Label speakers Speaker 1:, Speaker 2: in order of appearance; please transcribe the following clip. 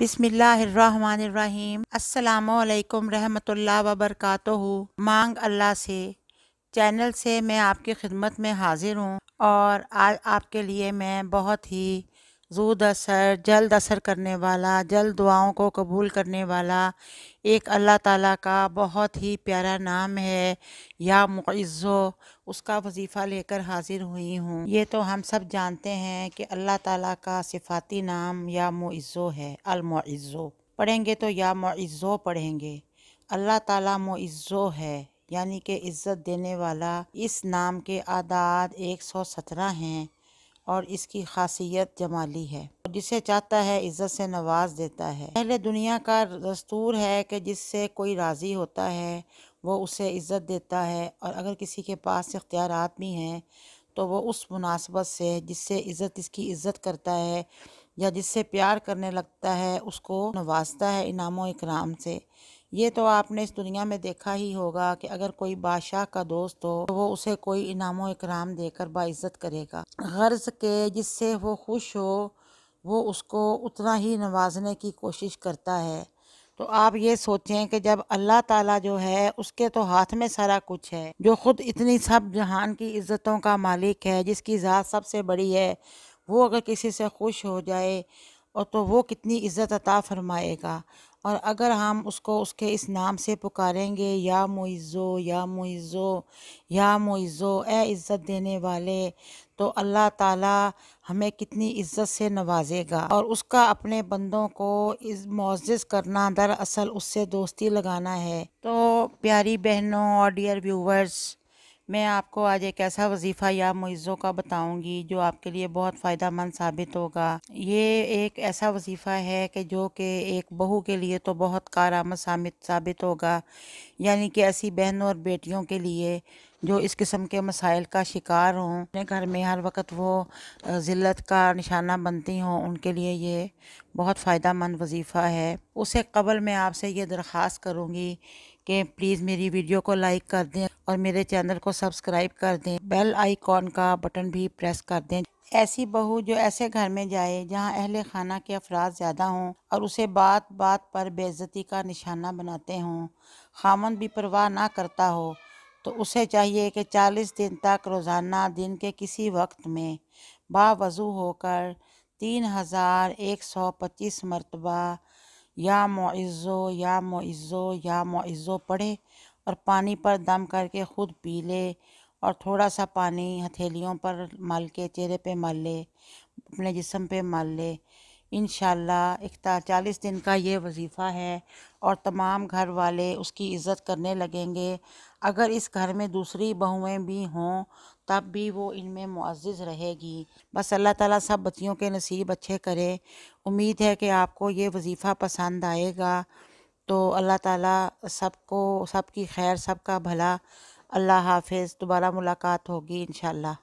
Speaker 1: بسم اللہ الرحمن الرحیم۔ السلام علیکم رحمۃ اللہ وبرکاتہ۔ مانگ اللہ سے چینل سے میں آپ کی خدمت میں حاضر ہوں، اور آج آپ کے لیے میں بہت ہی زود اثر، جلد اثر کرنے والا، جلد دعاؤں کو قبول کرنے والا ایک اللہ تعالیٰ کا بہت ہی پیارا نام ہے یا معزو، اس کا وظیفہ لے کر حاضر ہوئی ہوں۔ یہ تو ہم سب جانتے ہیں کہ اللہ تعالیٰ کا صفاتی نام یا معزو ہے، المعزو پڑھیں گے تو یا معزو پڑھیں گے۔ اللہ تعالیٰ معزو ہے، یعنی کہ عزت دینے والا۔ اس نام کے اعداد 117 ہیں اور اس کی خاصیت جمالی ہے، جسے چاہتا ہے عزت سے نواز دیتا ہے۔ اہل دنیا کا دستور ہے کہ جس سے کوئی راضی ہوتا ہے وہ اسے عزت دیتا ہے، اور اگر کسی کے پاس اختیارات بھی ہیں تو وہ اس مناسبت سے جس سے اس کی عزت کرتا ہے یا جس سے پیار کرنے لگتا ہے اس کو نوازتا ہے انعام و اکرام سے۔ یہ تو آپ نے اس دنیا میں دیکھا ہی ہوگا کہ اگر کوئی بادشاہ کا دوست ہو تو وہ اسے کوئی انعام و اکرام دے کر باعزت کرے گا، غرض کہ جس سے وہ خوش ہو وہ اس کو اتنا ہی نوازنے کی کوشش کرتا ہے۔ تو آپ یہ سوچیں کہ جب اللہ تعالیٰ جو ہے اس کے تو ہاتھ میں سارا کچھ ہے، جو خود اتنی سب جہان کی عزتوں کا مالک ہے، جس کی ذات سب سے بڑی ہے، وہ اگر کسی سے خوش ہو جائے اور تو وہ کتنی عزت عطا فرمائے گا۔ اور اگر ہم اس کو اس کے اس نام سے پکاریں گے، یا معزو یا معزو یا معزو، اے عزت دینے والے، تو اللہ تعالیٰ ہمیں کتنی عزت سے نوازے گا۔ اور اس کا اپنے بندوں کو معزز کرنا دراصل اس سے دوستی لگانا ہے۔ تو پیاری بہنوں اور ڈیئر ویورز، میں آپ کو آج ایک ایسا وظیفہ یا معزوں کا بتاؤں گی جو آپ کے لیے بہت فائدہ مند ثابت ہوگا۔ یہ ایک ایسا وظیفہ ہے کہ جو کہ ایک بہو کے لیے تو بہت کارآمد ثابت ہوگا، یعنی کہ ایسی بہنوں اور بیٹیوں کے لیے جو اس قسم کے مسائل کا شکار ہوں، اپنے گھر میں ہر وقت وہ ذلت کا نشانہ بنتی ہوں، ان کے لیے یہ بہت فائدہ مند وظیفہ ہے۔ اس سے قبل میں آپ سے یہ درخواست کروں گی کہ پلیز میری ویڈیو کو لائک کر دیں اور میرے چینل کو سبسکرائب کر دیں، بیل آئیکن کا بٹن بھی پریس کر دیں۔ ایسی بہو جو ایسے گھر میں جائے جہاں اہل خانہ کے افراد زیادہ ہوں اور اسے بات بات پر بے عزتی کا نشانہ بناتے ہوں، خامند بھی پرواہ نہ کرتا ہو، تو اسے چاہیے کہ 40 دن تک روزانہ دن کے کسی وقت میں باوضو ہو کر 3125 مرتبہ یا معزو یا معزو یا معزو پڑھے اور پانی پر دم کر کے خود پی لے، اور تھوڑا سا پانی ہتھیلیوں پر مل کے چہرے پہ مل لے، اپنے جسم پہ مل لے۔ انشاءاللہ 40 دن کا یہ وظیفہ ہے اور تمام گھر والے اس کی عزت کرنے لگیں گے۔ اگر اس گھر میں دوسری بہویں بھی ہوں تب بھی وہ ان میں معزز رہے گی۔ بس اللہ تعالیٰ سب بچیوں کے نصیب اچھے کرے۔ امید ہے کہ آپ کو یہ وظیفہ پسند آئے گا۔ تو اللہ تعالیٰ سب کو، سب کی خیر، سب کا بھلا۔ اللہ حافظ، دوبارہ ملاقات ہوگی انشاءاللہ۔